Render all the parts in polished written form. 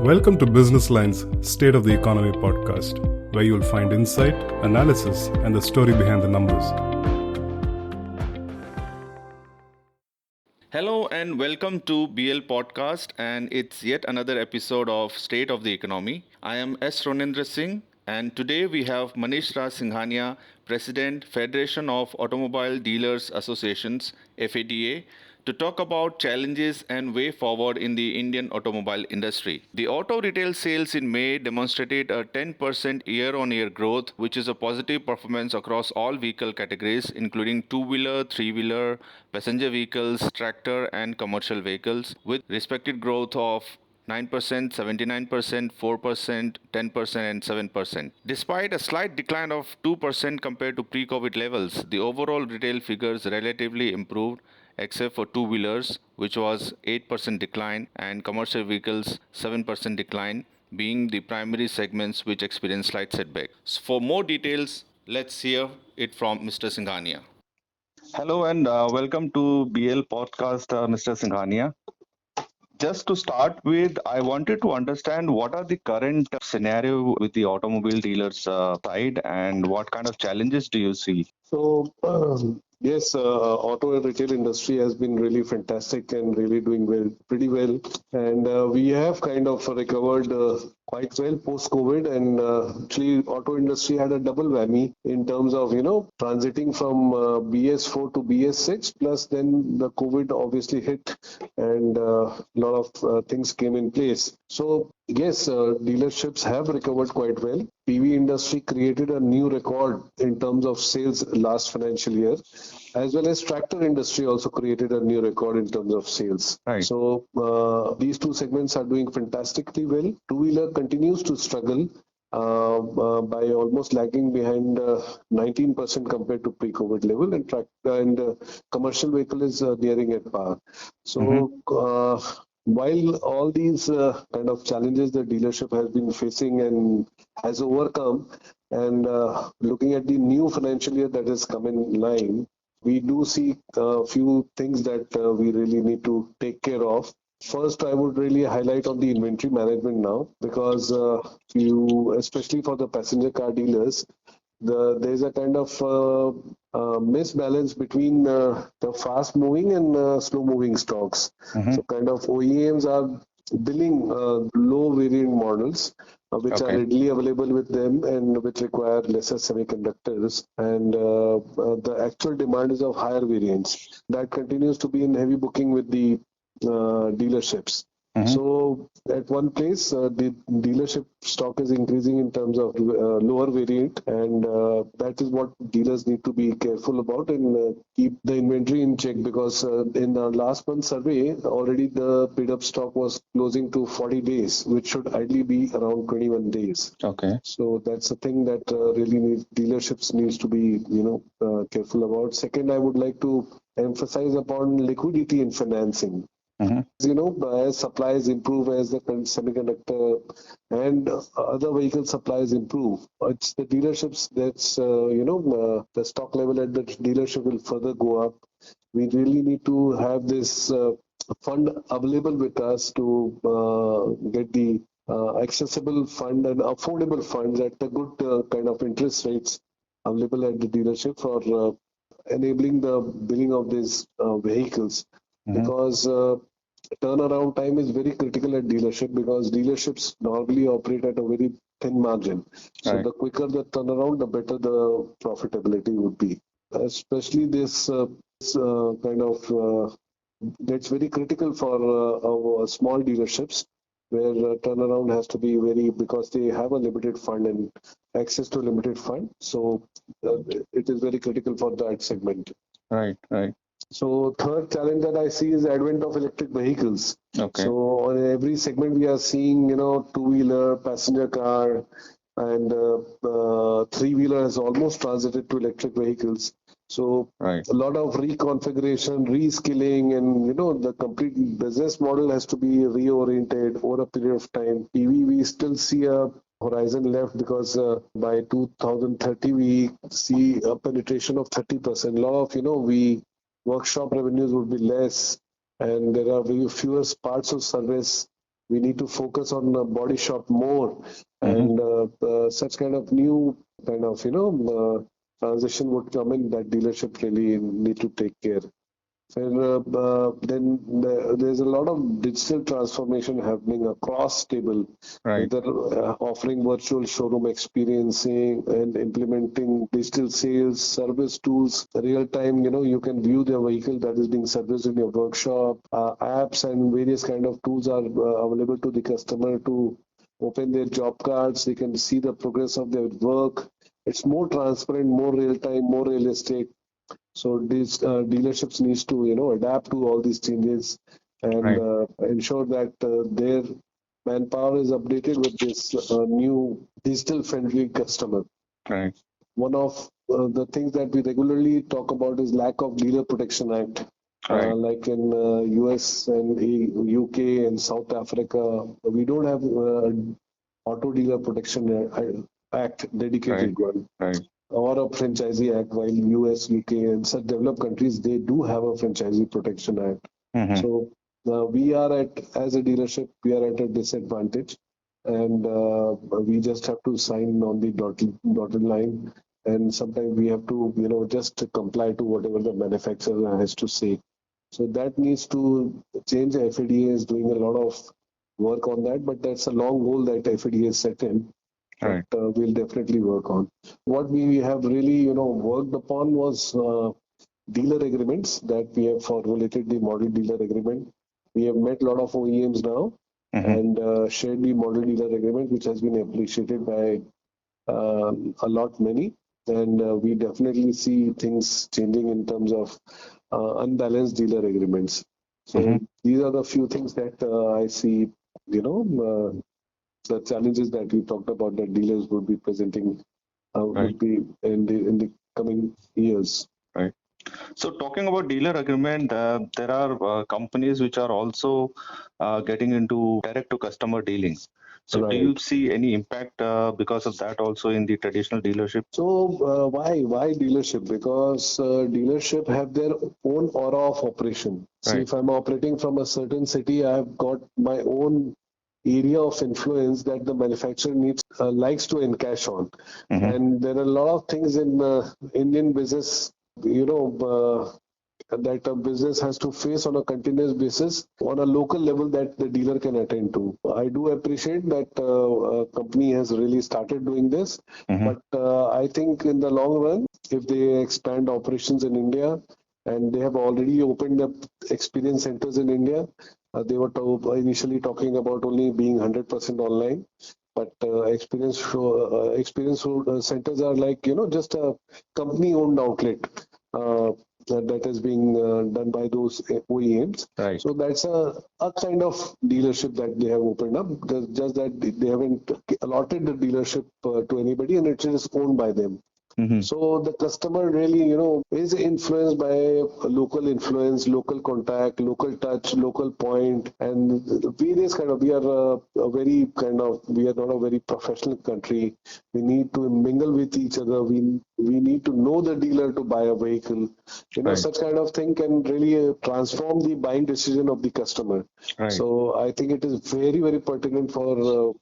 Welcome to Business Line's State of the Economy podcast, where you'll find insight, analysis, and the story behind the numbers. Hello and welcome to BL Podcast, and it's yet another episode of State of the Economy. I am Ronendra Singh, and today we have Manish Raj Singhania, President, Federation of Automobile Dealers Associations (FADA), to talk about challenges and way forward in the Indian automobile industry. The auto retail sales in May demonstrated a 10% year-on-year growth, which is a positive performance across all vehicle categories, including two-wheeler, three-wheeler, passenger vehicles, tractor, and commercial vehicles, with respective growth of 9%, 79%, 4%, 10%, and 7%. Despite a slight decline of 2% compared to pre COVID levels, the overall retail figures relatively improved, except for two wheelers, which was 8% decline, and commercial vehicles, 7% decline, being the primary segments which experienced slight setback. So for more details, let's hear it from Mr. Singhania. Hello and welcome to BL Podcast, Mr. Singhania. Just to start with, I wanted to understand what are the current scenario with the automobile dealers side and what kind of challenges do you see? Yes, auto retail industry has been really fantastic and really doing pretty well. And we have kind of recovered quite well post-COVID. And actually, auto industry had a double whammy in terms of, transiting from BS4 to BS6. Plus, then the COVID obviously hit and a lot of things came in place. So, yes, dealerships have recovered quite well. PV industry created a new record in terms of sales last financial year, as well as tractor industry also created a new record in terms of sales. Right. So these two segments are doing fantastically well. Two-wheeler continues to struggle by almost lagging behind 19% compared to pre-COVID level, and tractor and commercial vehicle is nearing at par. So while all these kind of challenges the dealership has been facing and has overcome, and looking at the new financial year that has come in line, we do see a few things that we really need to take care of. First, I would really highlight on the inventory management now, because especially for the passenger car dealers, there's a kind of misbalance between the fast moving and slow moving stocks. So kind of OEMs are billing low variant models which are readily available with them and which require lesser semiconductors, and the actual demand is of higher variants. That continues to be in heavy booking with the dealerships. So at one place, the dealership stock is increasing in terms of lower variant, and that is what dealers need to be careful about and keep the inventory in check, because in the last month's survey, already the paid-up stock was closing to 40 days, which should ideally be around 21 days. Okay. So that's the thing that really dealerships needs to be careful about. Second, I would like to emphasize upon liquidity in financing. As supplies improve, as the semiconductor and other vehicle supplies improve, it's the dealerships that's, the stock level at the dealership will further go up. We really need to have this fund available with us to get the accessible fund and affordable funds at a good kind of interest rates available at the dealership for enabling the billing of these vehicles. Because turnaround time is very critical at dealership, because dealerships normally operate at a very thin margin. So the quicker the turnaround, the better the profitability would be. Especially this kind of that's very critical for our small dealerships, where turnaround has to be because they have a limited fund and access to limited fund. So it is very critical for that segment. Right. So third challenge that I see is advent of electric vehicles. Okay. So on every segment we are seeing, two-wheeler, passenger car, and three-wheeler has almost transited to electric vehicles. So a lot of reconfiguration, reskilling, and the complete business model has to be reoriented over a period of time. EV, we still see a horizon left, because by 2030 we see a penetration of 30%. A lot of workshop revenues would be less, and there are very fewer parts of service we need to focus on body shop more, and such kind of new kind of transition would come in that dealership really need to take care. And then there's a lot of digital transformation happening across table, Right. whether offering virtual showroom experiencing and implementing digital sales, service tools, real time, you can view the vehicle that is being serviced in your workshop. Apps and various kind of tools are available to the customer to open their job cards. They can see the progress of their work. It's more transparent, more real time, more realistic. So these dealerships needs to adapt to all these changes and Right. ensure that their manpower is updated with this new digital friendly customer. Right. One of the things that we regularly talk about is lack of dealer protection act. Right. Like in US and UK and South Africa, we don't have auto dealer protection act dedicated one. Right. Or a franchisee act, while US, UK, and such developed countries, they do have a franchisee protection act. So we are as a dealership, we are at a disadvantage, and we just have to sign on the dotted line, and sometimes we have to, just comply to whatever the manufacturer has to say. So that needs to change. FADA is doing a lot of work on that, but that's a long goal that FADA has set in. Right. But we'll definitely work on. What we have really, worked upon was dealer agreements that we have formulated the model dealer agreement. We have met a lot of OEMs now and shared the model dealer agreement, which has been appreciated by a lot many. And we definitely see things changing in terms of unbalanced dealer agreements. So these are the few things that I see, the challenges that we talked about that dealers would be presenting would be in the coming years. Right. So talking about dealer agreement, there are companies which are also getting into direct to customer dealing. So do you see any impact because of that also in the traditional dealership? So why dealership? Because dealership have their own aura of operation. See, if I'm operating from a certain city, I've got my own area of influence that the manufacturer likes to encash on. And there are a lot of things in Indian business, that a business has to face on a continuous basis on a local level that the dealer can attend to. I do appreciate that a company has really started doing this, but I think in the long run, if they expand operations in India, and they have already opened up experience centers in India, they were initially talking about only being 100% online. But experience centers are like, just a company-owned outlet that is being done by those OEMs. Right. So that's a kind of dealership that they have opened up. Just that they haven't allotted the dealership to anybody, and it is owned by them. So the customer really, is influenced by local influence, local contact, local touch, local point, and various kind of. We are not a very professional country. We need to mingle with each other. We need to know the dealer to buy a vehicle. Such kind of thing can really transform the buying decision of the customer. So I think it is very, very pertinent for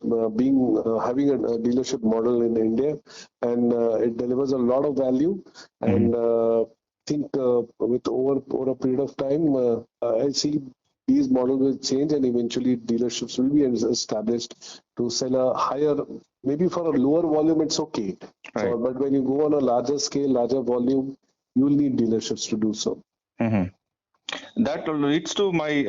having a dealership model in India, and it delivers a lot of value. And I think with over a period of time, I see these models will change, and eventually dealerships will be established to sell a higher, maybe for a lower volume, it's okay. But when you go on a larger scale, larger volume, you will need dealerships to do so. That leads to my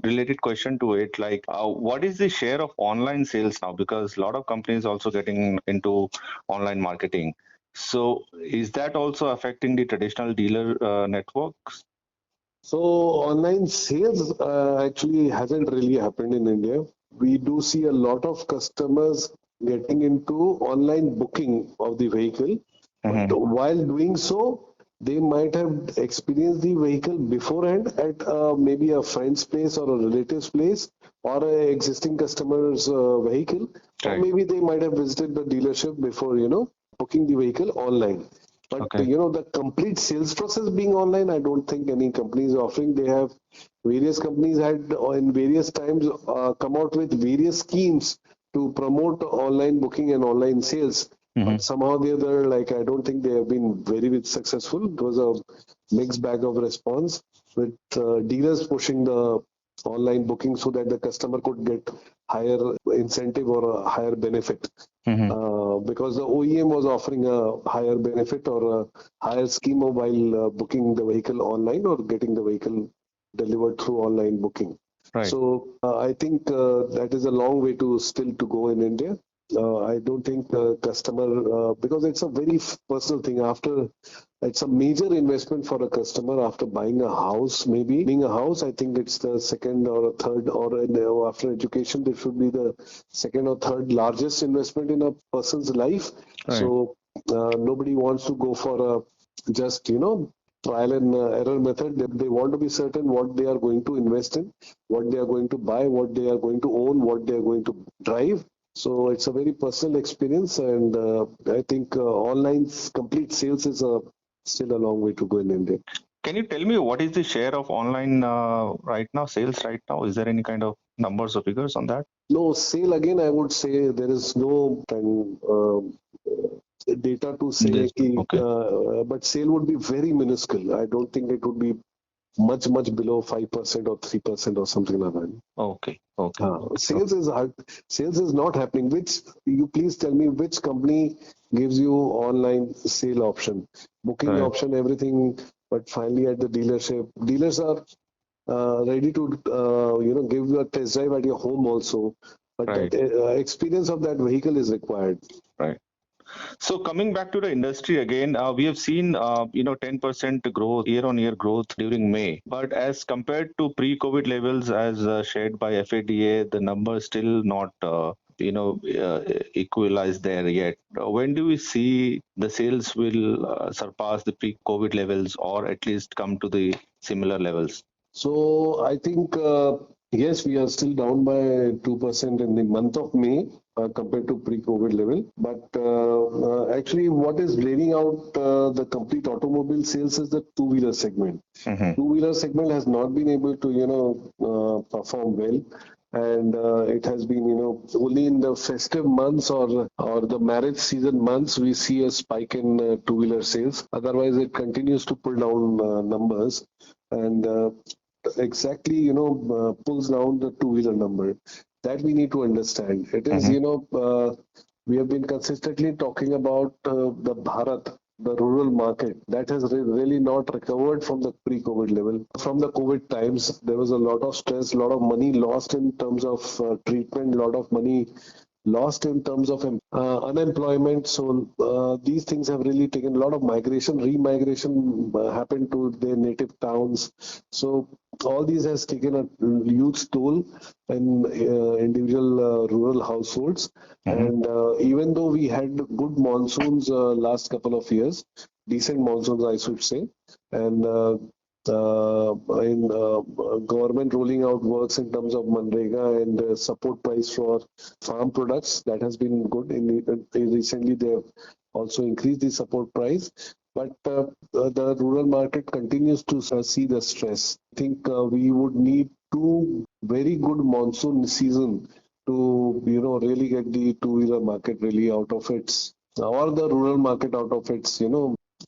related question to it, like what is the share of online sales now? Because a lot of companies also getting into online marketing. So is that also affecting the traditional dealer networks? So online sales actually hasn't really happened in India. We do see a lot of customers getting into online booking of the vehicle. But while doing so, they might have experienced the vehicle beforehand at maybe a friend's place or a relative's place or an existing customer's vehicle. Or maybe they might have visited the dealership before, booking the vehicle online. But Okay. the complete sales process being online, I don't think any company is offering. They have various companies had in various times come out with various schemes to promote online booking and online sales. Mm-hmm. But somehow the other, like I don't think they have been very successful. It was a mixed bag of response with dealers pushing the online booking so that the customer could get higher incentive or a higher benefit. Mm-hmm. Because the OEM was offering a higher benefit or a higher scheme while booking the vehicle online or getting the vehicle delivered through online booking. Right. So I think that is a long way to still to go in India. I don't think customer because it's a very personal thing. After it's a major investment for a customer after buying a house. Maybe buying a house, I think it's the second or a third, or after education, this should be the second or third largest investment in a person's life. Right. So nobody wants to go for a just trial and error method. They want to be certain what they are going to invest in, what they are going to buy, what they are going to own, what they are going to drive. So it's a very personal experience, and I think online complete sales is still a long way to go in India. Can you tell me what is the share of online right now, sales right now? Is there any kind of numbers or figures on that? No, sale again, I would say there is no data to say, Okay. but sale would be very minuscule. I don't think it would be much below 5% or 3% or something like that. Okay. Okay. Sales is hard. Sales is not happening. Which you please tell me which company gives you online sale option, booking Right. option, everything. But finally at the dealership, dealers are ready to give you a test drive at your home also. But Right. that experience of that vehicle is required. Right. So coming back to the industry again, we have seen 10% growth, year-on-year growth during May. But as compared to pre-COVID levels, as shared by FADA, the numbers still not equalized there yet. When do we see the sales will surpass the pre-COVID levels, or at least come to the similar levels? So I think yes, we are still down by 2% in the month of May compared to pre-COVID level. But actually, what is draining out the complete automobile sales is the two-wheeler segment. Mm-hmm. Two-wheeler segment has not been able to perform well. And it has been, only in the festive months or the marriage season months we see a spike in two-wheeler sales. Otherwise, it continues to pull down numbers, and exactly pulls down the two-wheeler number. That we need to understand. It is we have been consistently talking about the Bharat, the rural market, that has really not recovered from the pre-COVID level. From the COVID times, there was a lot of stress, a lot of money lost in terms of treatment, a lot of money lost in terms of unemployment. So these things have really taken a lot of migration, remigration happened to their native towns. So all these has taken a huge toll in individual rural households. Mm-hmm. And even though we had good monsoons last couple of years, decent monsoons, I should say, and in government rolling out works in terms of Manrega and support price for farm products, that has been good. Recently, they have also increased the support price. But the rural market continues to see the stress. I think we would need two very good monsoon season to really get the two-wheeler market really out of its, or the rural market out of its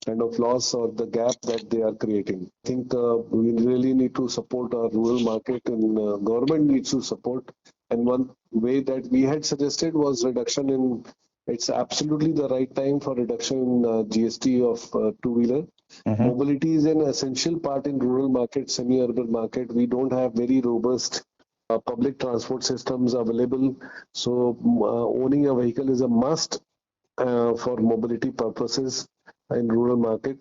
kind of loss or the gap that they are creating. I think we really need to support our rural market, and government needs to support. And one way that we had suggested was reduction in. It's absolutely the right time for reduction in GST of two-wheeler. Mm-hmm. Mobility is an essential part in rural market, semi-urban market. We don't have very robust public transport systems available. So owning a vehicle is a must for mobility purposes in rural market.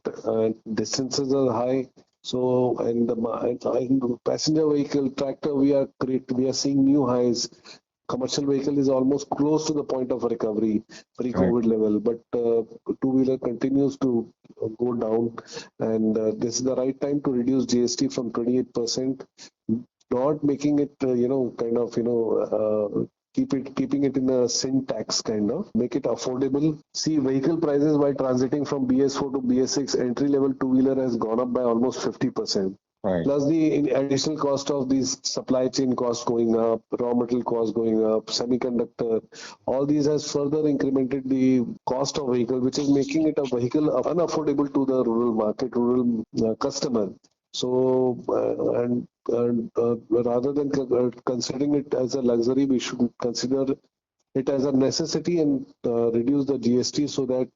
Distances are high. So, and the passenger vehicle, tractor, we are seeing new highs. Commercial vehicle is almost close to the point of recovery, pre-COVID level, but two-wheeler continues to go down, and this is the right time to reduce GST from 28%, not making it, keeping it in a sin tax kind of, make it affordable. See, vehicle prices while transiting from BS4 to BS6, entry level two-wheeler has gone up by almost 50%. Right. Plus the additional cost of these supply chain costs going up, raw material costs going up, semiconductor, all these has further incremented the cost of vehicle, which is making it a vehicle unaffordable to the rural market, rural customer. So, rather than considering it as a luxury, we should consider it as a necessity and reduce the GST so that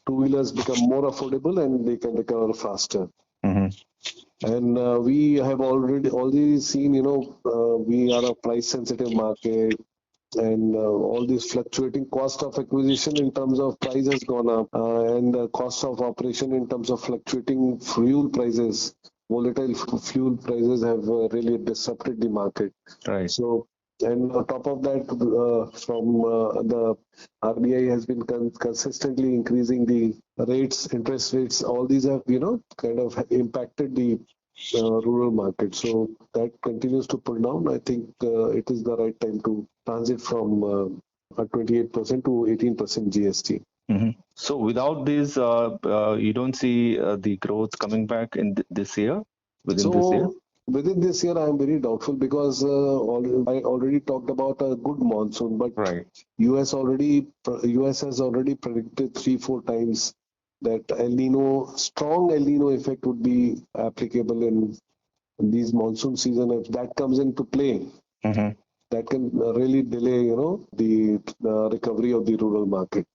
two-wheelers become more affordable and they can recover faster. And we have already seen, we are a price-sensitive market, and all these fluctuating cost of acquisition in terms of price has gone up, and the cost of operation in terms of fluctuating fuel prices, volatile fuel prices have really disrupted the market. Right. So, and on top of that, the RBI has been consistently increasing the interest rates. All these have, kind of impacted the rural market. So that continues to pull down. I think it is the right time to transit from a 28% to 18% GST. So without this, you don't see the growth coming back in this year? Within this year, I am very doubtful because I already talked about a good monsoon, but right. US has already predicted 3-4 times that strong El Nino effect would be applicable in these monsoon season. If that comes into play, that can really delay, the recovery of the rural market.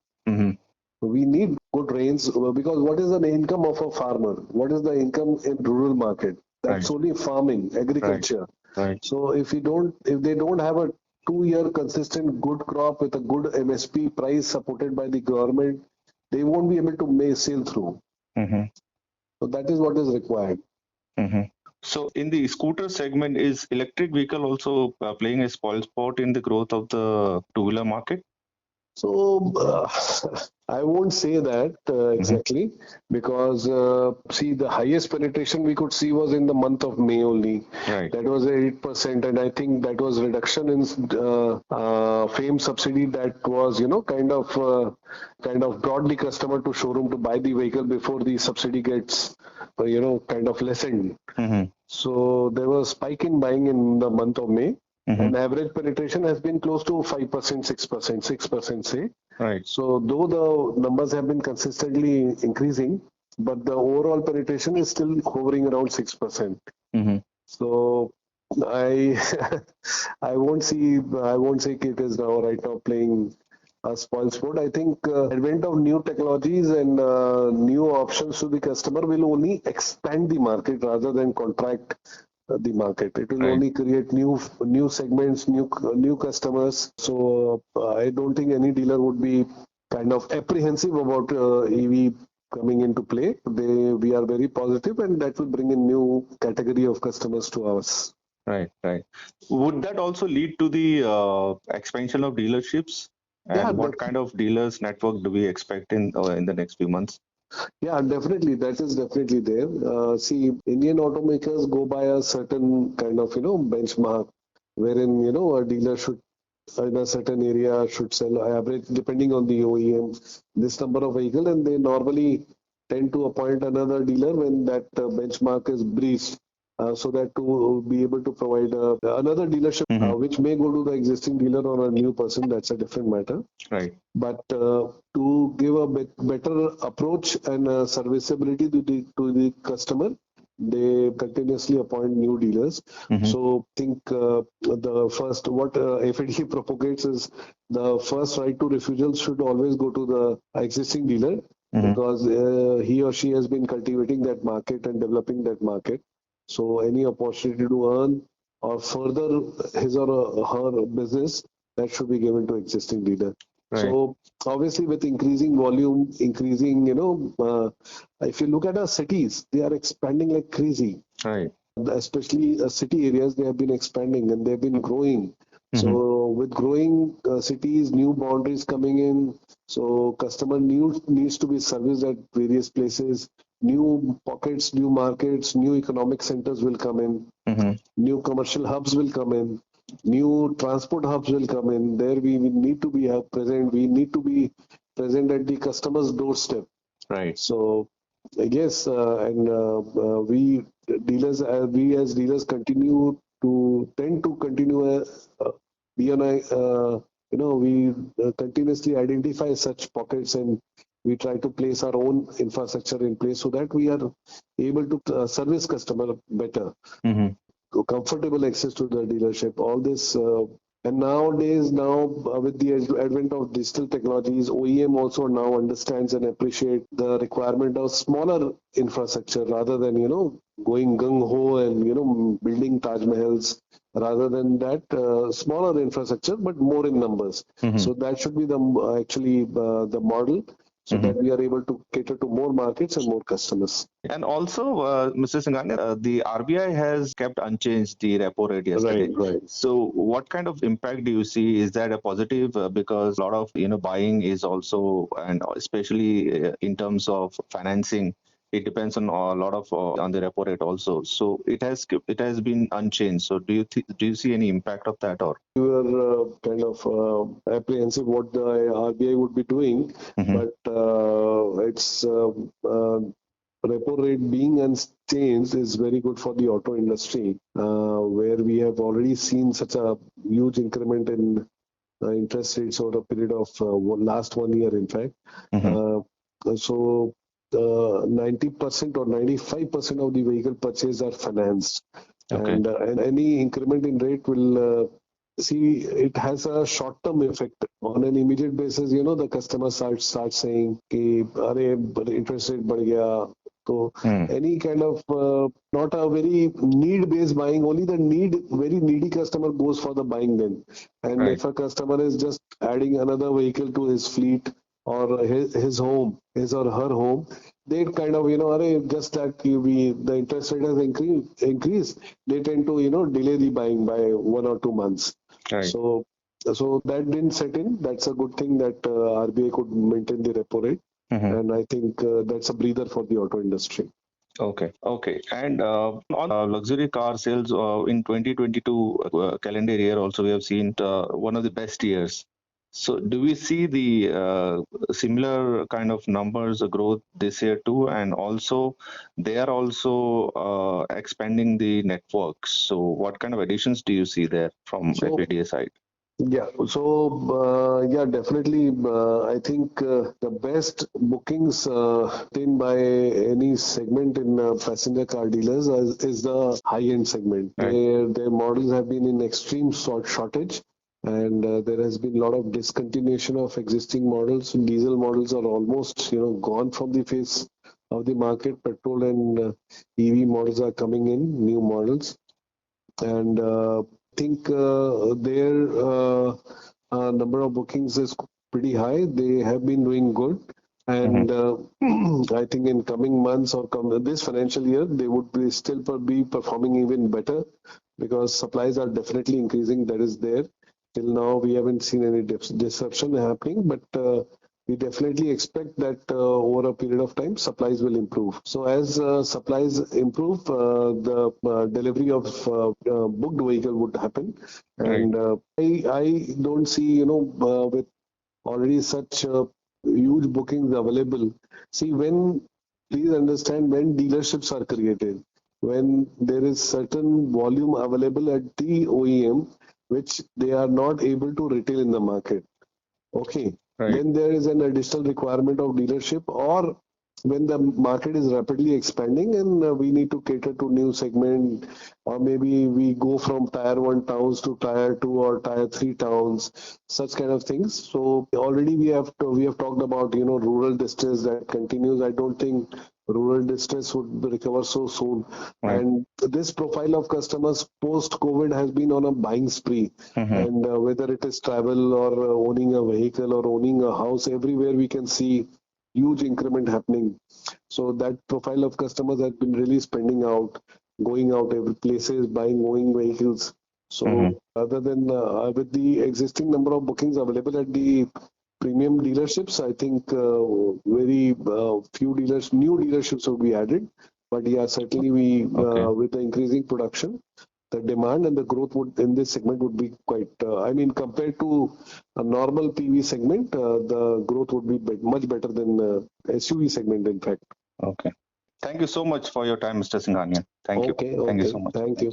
We need good rains because what is the income of a farmer? What is the income in rural market? That's only farming, agriculture. Right. So if they don't have a 2-year consistent good crop with a good MSP price supported by the government, they won't be able to sail through. So that is what is required. So in the scooter segment, is electric vehicle also playing a spoil sport in the growth of the two-wheeler market? So I won't say that exactly because see, the highest penetration we could see was in the month of May only. Right. That was 8%, and I think that was reduction in FAME subsidy that was kind of brought the customer to showroom to buy the vehicle before the subsidy gets kind of lessened. So there was a spike in buying in the month of May. And average penetration has been close to 5%, 6%, say. Right. So though the numbers have been consistently increasing, but the overall penetration is still hovering around 6%. So I won't say it is right now playing a spoil sport. I think advent of new technologies and new options to the customer will only expand the market rather than contract the market. It will only create new segments, new customers. So I don't think any dealer would be kind of apprehensive about EV coming into play. We are very positive, and that will bring in new category of customers to us. Right. Would that also lead to the expansion of dealerships? And what kind of dealers network do we expect in the next few months? Yeah, definitely. That is definitely there. See, Indian automakers go by a certain kind of, benchmark wherein, a dealer should, in a certain area, should sell average, depending on the OEM, this number of vehicle, and they normally tend to appoint another dealer when that benchmark is breached. So that to be able to provide another dealership, which may go to the existing dealer or a new person, that's a different matter. Right. But to give a better approach and serviceability to the customer, they continuously appoint new dealers. So I think the first what FADA propagates is the first right to refusal should always go to the existing dealer because he or she has been cultivating that market and developing that market. So any opportunity to earn or further his or her business, that should be given to existing dealer. Right. So obviously with increasing volume, if you look at our cities, they are expanding like crazy. Right. Especially city areas, they have been expanding and they've been growing. So with growing cities, new boundaries coming in, so customer needs to be serviced at various places. New pockets, new markets, new economic centers will come in. New commercial hubs will come in. New transport hubs will come in. There we need to be present. We need to be present at the customer's doorstep. Right. So yes, and we dealers, we as dealers tend to continue be on a we continuously identify such pockets, and we try to place our own infrastructure in place so that we are able to service customer better. Mm-hmm. Comfortable access to the dealership, all this. And nowadays, with the advent of digital technologies, OEM also now understands and appreciate the requirement of smaller infrastructure rather than, going gung-ho and, building Taj Mahals. Rather than that, smaller infrastructure, but more in numbers. Mm-hmm. So that should be the model, so Mm-hmm. that we are able to cater to more markets and more customers. And also, Mr. Singhania, the RBI has kept unchanged the repo rate yesterday. Right. So, what kind of impact do you see? Is that a positive? Because a lot of buying is also, and especially in terms of financing, it depends on a lot of on the repo rate also. So it has been unchanged. So do you see any impact of that or? We were kind of apprehensive what the RBI would be doing, Mm-hmm. but it's repo rate being unchanged is very good for the auto industry, where we have already seen such a huge increment in interest rates over a period of last 1 year, in fact. Mm-hmm. So 90% or 95% of the vehicle purchase are financed. Okay. And any increment in rate will see, it has a short-term effect. On an immediate basis, the customer start saying, "Ki, arey, interest rate बढ़ गया." So any kind of not a very need-based buying, only the very needy customer goes for the buying then. And Right. if a customer is just adding another vehicle to his fleet or his home, his or her home, they kind of, just that the interest rate has increased, they tend to, delay the buying by 1 or 2 months. Right. So that didn't set in. That's a good thing that RBI could maintain the repo rate. Mm-hmm. And I think that's a breather for the auto industry. Okay. And on luxury car sales in 2022 calendar year also we have seen one of the best years. So do we see the similar kind of numbers growth this year too? And also they are also expanding the networks. So what kind of additions do you see there from FADA side? Yeah, so definitely. I think the best bookings taken by any segment in passenger car dealers is the high-end segment. Right. Their models have been in extreme shortage, and there has been a lot of discontinuation of existing models. Diesel models are almost gone from the face of the market. Petrol and EV models are coming in, new models, and I think their number of bookings is pretty high. They have been doing good, and I think in coming months or this financial year, they would still be performing even better, because supplies are definitely increasing. That is there. Till now, we haven't seen any disruption happening, but we definitely expect that over a period of time, supplies will improve. So as supplies improve, the delivery of booked vehicle would happen. And I don't see, with already such huge bookings available. See, please understand, when dealerships are created, when there is certain volume available at the OEM, which they are not able to retail in the market. Okay. Right. Then there is an additional requirement of dealership, or when the market is rapidly expanding and we need to cater to new segment, or maybe we go from tier 1 towns to tier 2 or tier 3 towns, such kind of things. So already we have talked about rural distress that continues. I don't think rural distress would recover so soon. Right. And this profile of customers post-COVID has been on a buying spree. And whether it is travel or owning a vehicle or owning a house, everywhere we can see huge increment happening. So that profile of customers has been really spending out, going out every places, owning vehicles. So rather than with the existing number of bookings available at the premium dealerships, I think very few new dealerships will be added. But yeah, certainly with the increasing production, the demand and the growth would in this segment would be quite. Compared to a normal PV segment, the growth would be much better than SUV segment. In fact. Okay. Thank you so much for your time, Mr. Singhania. Thank you. Okay. Thank you so much. Thank you.